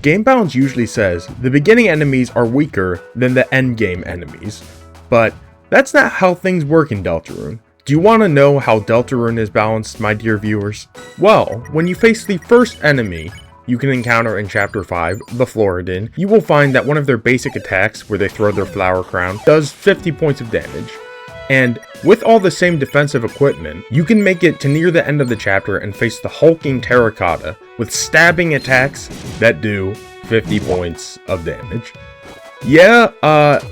Game balance usually says the beginning enemies are weaker than the endgame enemies, but that's not how things work in Deltarune. Do you want to know how Deltarune is balanced, my dear viewers? Well, when you face the first enemy you can encounter in Chapter 5, the Floridin, you will find that one of their basic attacks, where they throw their flower crown, does 50 points of damage. And with all the same defensive equipment, you can make it to near the end of the chapter and face the hulking Terracotta with stabbing attacks that do 50 points of damage. Yeah,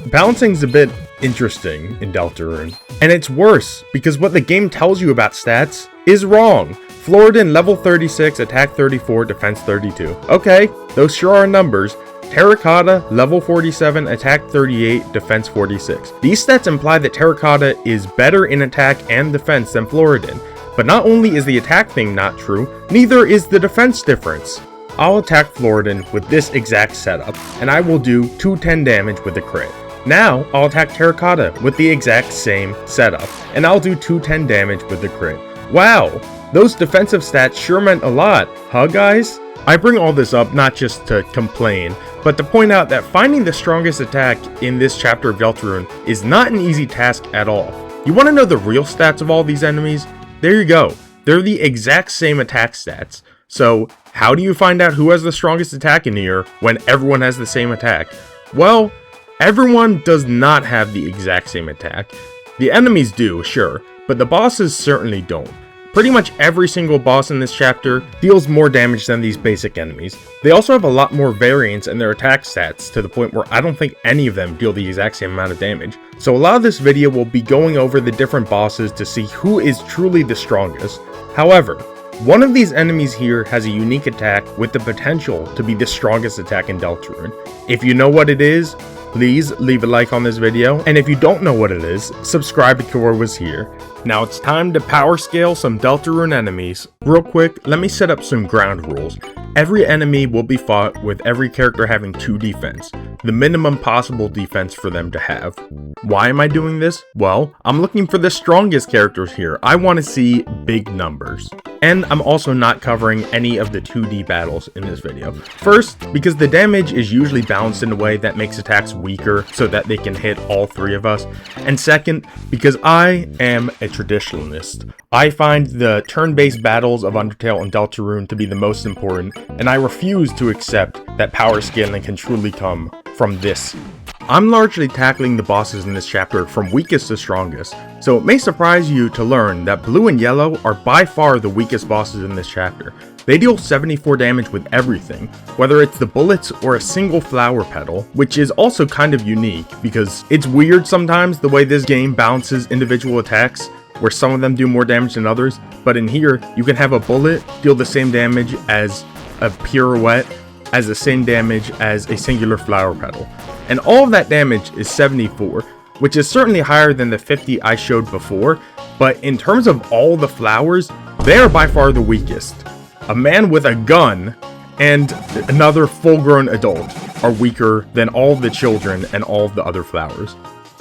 balancing's a bit interesting in Deltarune. And it's worse, because what the game tells you about stats is wrong. Floridin level 36, attack 34, defense 32. Okay, those sure are numbers. Terracotta, level 47, attack 38, defense 46. These stats imply that Terracotta is better in attack and defense than Floridin. But not only is the attack thing not true, neither is the defense difference. I'll attack Floridin with this exact setup, and I will do 210 damage with a crit. Now, I'll attack Terracotta with the exact same setup, and I'll do 210 damage with a crit. Wow, those defensive stats sure meant a lot, huh guys? I bring all this up not just to complain, but to point out that finding the strongest attack in this chapter of Deltarune is not an easy task at all. You want to know the real stats of all these enemies? There you go. They're the exact same attack stats. So, how do you find out who has the strongest attack in here when everyone has the same attack? Well, everyone does not have the exact same attack. The enemies do, sure, but the bosses certainly don't. Pretty much every single boss in this chapter deals more damage than these basic enemies. They also have a lot more variance in their attack stats, to the point where I don't think any of them deal the exact same amount of damage. So a lot of this video will be going over the different bosses to see who is truly the strongest. However, one of these enemies here has a unique attack with the potential to be the strongest attack in Deltarune. If you know what it is, please leave a like on this video, and if you don't know what it is, subscribe if Kor was here. Now it's time to power scale some Deltarune enemies. Real quick, let me set up some ground rules. Every enemy will be fought with every character having 2 defense, the minimum possible defense for them to have. Why am I doing this? Well, I'm looking for the strongest characters here. I want to see big numbers. And I'm also not covering any of the 2D battles in this video. First, because the damage is usually balanced in a way that makes attacks weaker so that they can hit all 3 of us. And second, because I am a traditionalist. I find the turn-based battles of Undertale and Deltarune to be the most important, and I refuse to accept that power scaling can truly come from this. I'm largely tackling the bosses in this chapter from weakest to strongest, so it may surprise you to learn that Blue and Yellow are by far the weakest bosses in this chapter. They deal 74 damage with everything, whether it's the bullets or a single flower petal, which is also kind of unique because it's weird sometimes the way this game balances individual attacks, where some of them do more damage than others, but in here you can have a bullet deal the same damage as a pirouette, as the same damage as a singular flower petal. And all of that damage is 74, which is certainly higher than the 50 I showed before, but in terms of all the flowers, they are by far the weakest. A man with a gun and another full-grown adult are weaker than all of the children and all of the other flowers.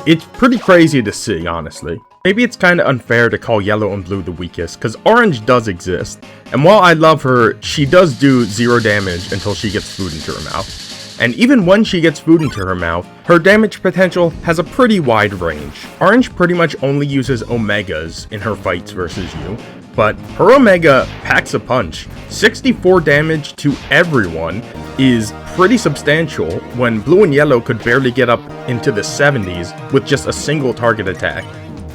It's pretty crazy to see, honestly. Maybe it's kind of unfair to call Yellow and Blue the weakest, because Orange does exist, and while I love her, she does do 0 damage until she gets food into her mouth. And even when she gets food into her mouth, her damage potential has a pretty wide range. Orange pretty much only uses Omegas in her fights versus you, but her Omega packs a punch. 64 damage to everyone is pretty substantial when Blue and Yellow could barely get up into the 70s with just a single target attack.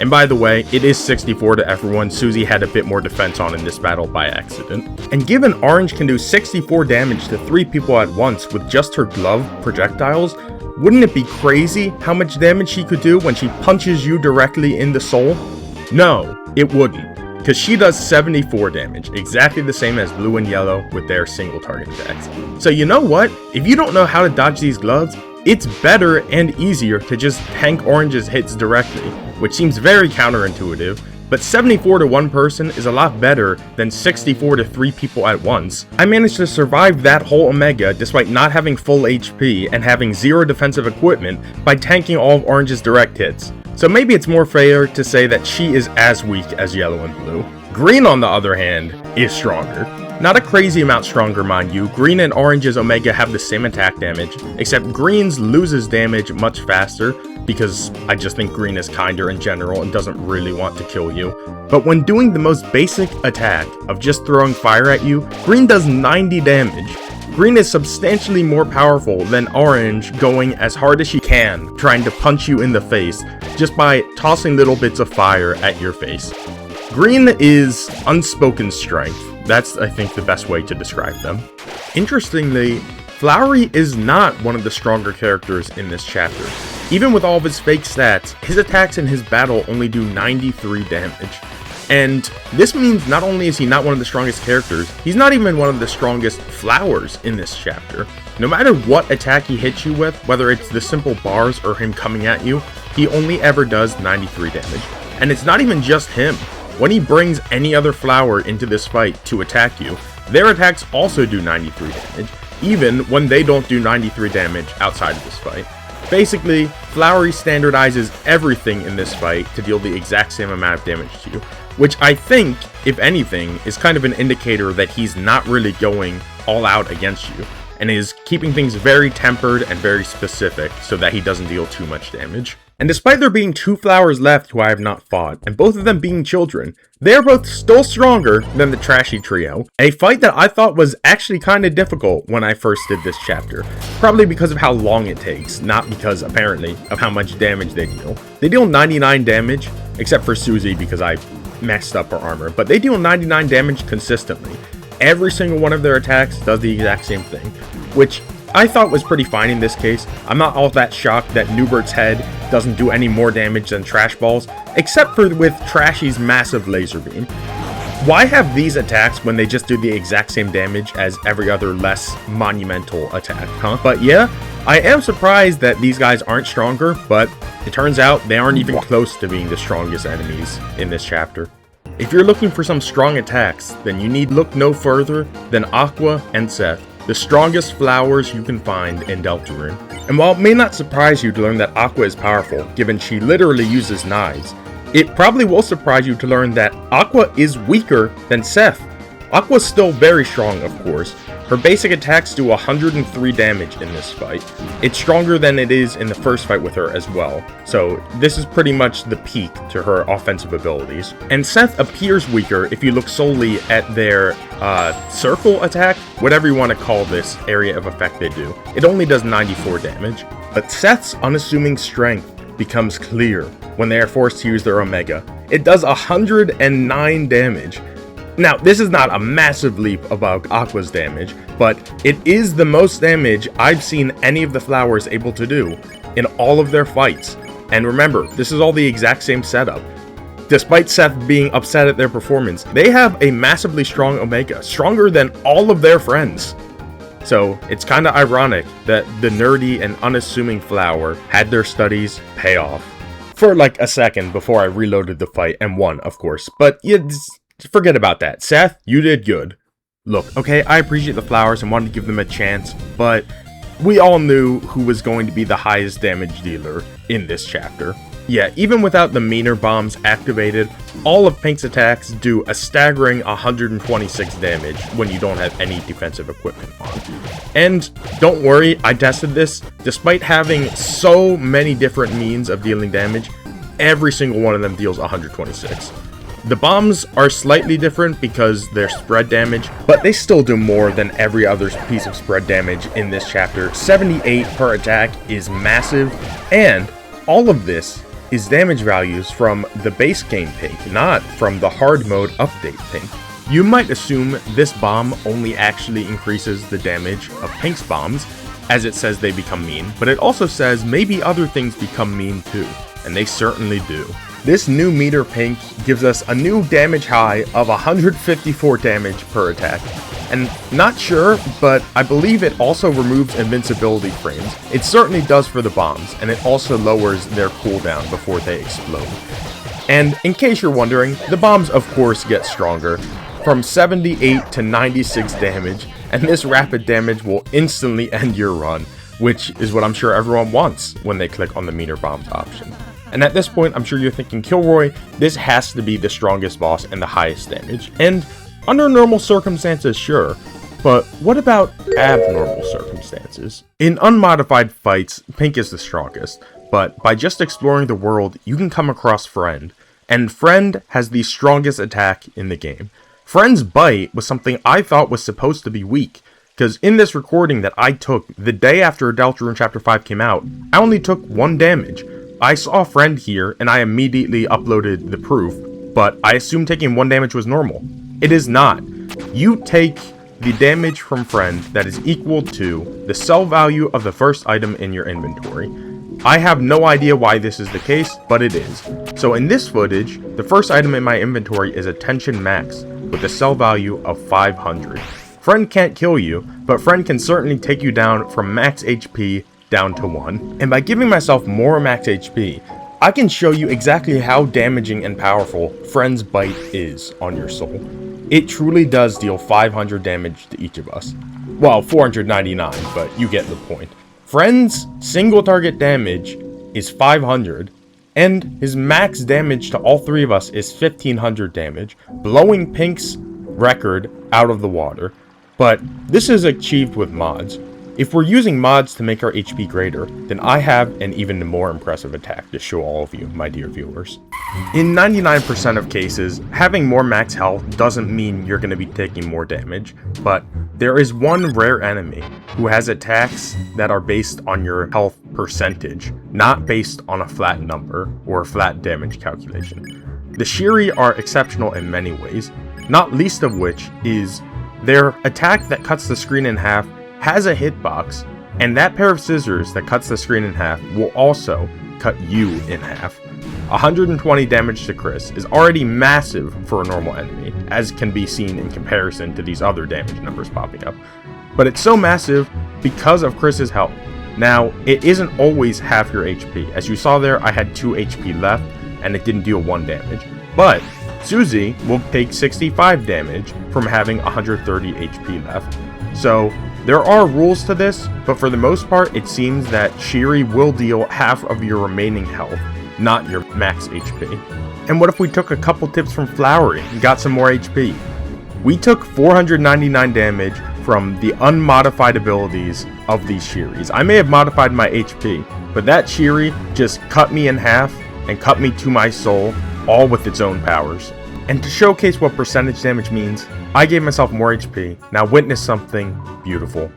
And by the way, it is 64 to everyone. Susie had a bit more defense on in this battle by accident. And given Orange can do 64 damage to 3 people at once with just her glove projectiles, wouldn't it be crazy how much damage she could do when she punches you directly in the soul? No, it wouldn't, because she does 74 damage, exactly the same as Blue and Yellow with their single target attacks. So you know what? If you don't know how to dodge these gloves, it's better and easier to just tank Orange's hits directly, which seems very counterintuitive, but 74 to 1 person is a lot better than 64 to 3 people at once. I managed to survive that whole Omega despite not having full HP and having 0 defensive equipment by tanking all of Orange's direct hits. So maybe it's more fair to say that she is as weak as Yellow and Blue. Green, on the other hand, is stronger. Not a crazy amount stronger, mind you. Green and Orange's Omega have the same attack damage, except Green's loses damage much faster, because I just think Green is kinder in general and doesn't really want to kill you. But when doing the most basic attack of just throwing fire at you, Green does 90 damage. Green is substantially more powerful than Orange, going as hard as she can, trying to punch you in the face, just by tossing little bits of fire at your face. Green is unspoken strength. That's, I think, the best way to describe them. Interestingly, Flowery is not one of the stronger characters in this chapter. Even with all of his fake stats, his attacks in his battle only do 93 damage. And this means not only is he not one of the strongest characters, he's not even one of the strongest flowers in this chapter. No matter what attack he hits you with, whether it's the simple bars or him coming at you, he only ever does 93 damage. And it's not even just him. When he brings any other flower into this fight to attack you, their attacks also do 93 damage, even when they don't do 93 damage outside of this fight. Basically, Flowery standardizes everything in this fight to deal the exact same amount of damage to you, which I think, if anything, is kind of an indicator that he's not really going all out against you, and is keeping things very tempered and very specific so that he doesn't deal too much damage. And despite there being 2 flowers left who I have not fought, and both of them being children, they are both still stronger than the Trashy Trio, a fight that I thought was actually kind of difficult when I first did this chapter, probably because of how long it takes, not because, apparently, of how much damage they deal. They deal 99 damage, except for Susie because I messed up her armor, but they deal 99 damage consistently. Every single one of their attacks does the exact same thing, which I thought was pretty fine in this case. I'm not all that shocked that Newbert's head doesn't do any more damage than Trash Balls, except for with Trashy's massive laser beam. Why have these attacks when they just do the exact same damage as every other less monumental attack, huh? But yeah, I am surprised that these guys aren't stronger, but it turns out they aren't even close to being the strongest enemies in this chapter. If you're looking for some strong attacks, then you need look no further than Aqua and Seth, the strongest flowers you can find in Deltarune. And while it may not surprise you to learn that Aqua is powerful, given she literally uses knives, it probably will surprise you to learn that Aqua is weaker than Seth. Aqua's still very strong, of course. Her basic attacks do 103 damage in this fight. It's stronger than it is in the first fight with her as well, so this is pretty much the peak to her offensive abilities. And Seth appears weaker if you look solely at their circle attack, whatever you want to call this area of effect they do. It only does 94 damage, but Seth's unassuming strength becomes clear when they are forced to use their Omega. It does 109 damage. Now, this is not a massive leap above Aqua's damage, but it is the most damage I've seen any of the flowers able to do in all of their fights. And remember, this is all the exact same setup. Despite Seth being upset at their performance, they have a massively strong Omega, stronger than all of their friends. So, it's kinda ironic that the nerdy and unassuming flower had their studies pay off. For like a second before I reloaded the fight and won, of course, but forget about that. Seth, you did good. Look, okay, I appreciate the flowers and wanted to give them a chance, but we all knew who was going to be the highest damage dealer in this chapter. Yeah, even without the meaner bombs activated, all of Pink's attacks do a staggering 126 damage when you don't have any defensive equipment on. And don't worry, I tested this. Despite having so many different means of dealing damage, every single one of them deals 126. The bombs are slightly different because they're spread damage, but they still do more than every other piece of spread damage in this chapter. 78 per attack is massive, and all of this is damage values from the base game Pink, not from the hard mode update Pink. You might assume this bomb only actually increases the damage of Pink's bombs, as it says they become mean, but it also says maybe other things become mean too, and they certainly do. This new meter Pink gives us a new damage high of 154 damage per attack. And not sure, but I believe it also removes invincibility frames. It certainly does for the bombs, and it also lowers their cooldown before they explode. And in case you're wondering, the bombs of course get stronger, from 78 to 96 damage, and this rapid damage will instantly end your run, which is what I'm sure everyone wants when they click on the meter bombs option. And at this point, I'm sure you're thinking, Kilroy, this has to be the strongest boss and the highest damage. And Under normal circumstances, sure, but what about abnormal circumstances? In unmodified fights, Pink is the strongest, but by just exploring the world, you can come across Friend, and Friend has the strongest attack in the game. Friend's bite was something I thought was supposed to be weak, because in this recording that I took the day after Deltarune Chapter 5 came out, I only took 1 damage. I saw Friend here, and I immediately uploaded the proof, but I assumed taking 1 damage was normal. It is not. You take the damage from Friend that is equal to the sell value of the first item in your inventory. I have no idea why this is the case, but it is. So in this footage, the first item in my inventory is a Tension Max with a sell value of 500. Friend can't kill you, but Friend can certainly take you down from max HP down to 1. And by giving myself more max HP, I can show you exactly how damaging and powerful Friend's bite is on your soul. It truly does deal 500 damage to each of us. Well, 499, but you get the point. Friend's single target damage is 500, and his max damage to all 3 of us is 1500 damage, blowing Pink's record out of the water. But this is achieved with mods. If we're using mods to make our HP greater, then I have an even more impressive attack to show all of you, my dear viewers. In 99% of cases, having more max health doesn't mean you're going to be taking more damage, but there is one rare enemy who has attacks that are based on your health percentage, not based on a flat number or a flat damage calculation. The Sheary are exceptional in many ways, not least of which is their attack that cuts the screen in half has a hitbox, and that pair of scissors that cuts the screen in half will also cut you in half. 120 damage to Chris is already massive for a normal enemy, as can be seen in comparison to these other damage numbers popping up. But it's so massive because of Chris's health. Now, it isn't always half your HP. As you saw there, I had 2 HP left, and it didn't deal 1 damage. But Susie will take 65 damage from having 130 HP left. So there are rules to this, but for the most part, it seems that Sheary will deal half of your remaining health, not your max HP. And what if we took a couple tips from Flowery and got some more HP? We took 499 damage from the unmodified abilities of these Shearies. I may have modified my HP, but that Sheary just cut me in half and cut me to my soul, all with its own powers. And to showcase what percentage damage means, I gave myself more HP. Now witness something beautiful.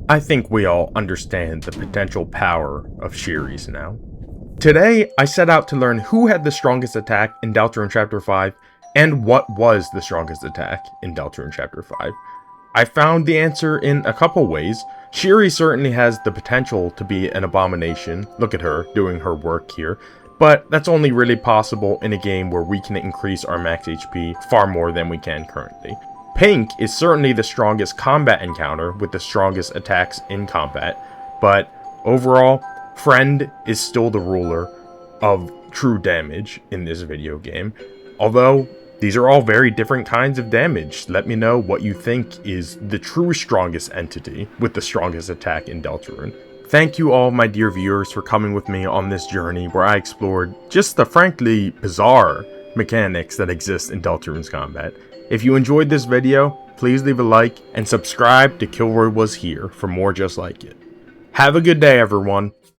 I think we all understand the potential power of Shearies now. Today, I set out to learn who had the strongest attack in Deltarune Chapter 5, and what was the strongest attack in Deltarune Chapter 5. I found the answer in a couple ways. Sheary certainly has the potential to be an abomination. Look at her doing her work here. But that's only really possible in a game where we can increase our max HP far more than we can currently. Pink is certainly the strongest combat encounter with the strongest attacks in combat. But overall, Friend is still the ruler of true damage in this video game. Although these are all very different kinds of damage. Let me know what you think is the true strongest entity with the strongest attack in Deltarune. Thank you all, my dear viewers, for coming with me on this journey where I explored just the frankly bizarre mechanics that exist in Deltarune's combat. If you enjoyed this video, please leave a like and subscribe to Kilroy Was Here for more just like it. Have a good day, everyone.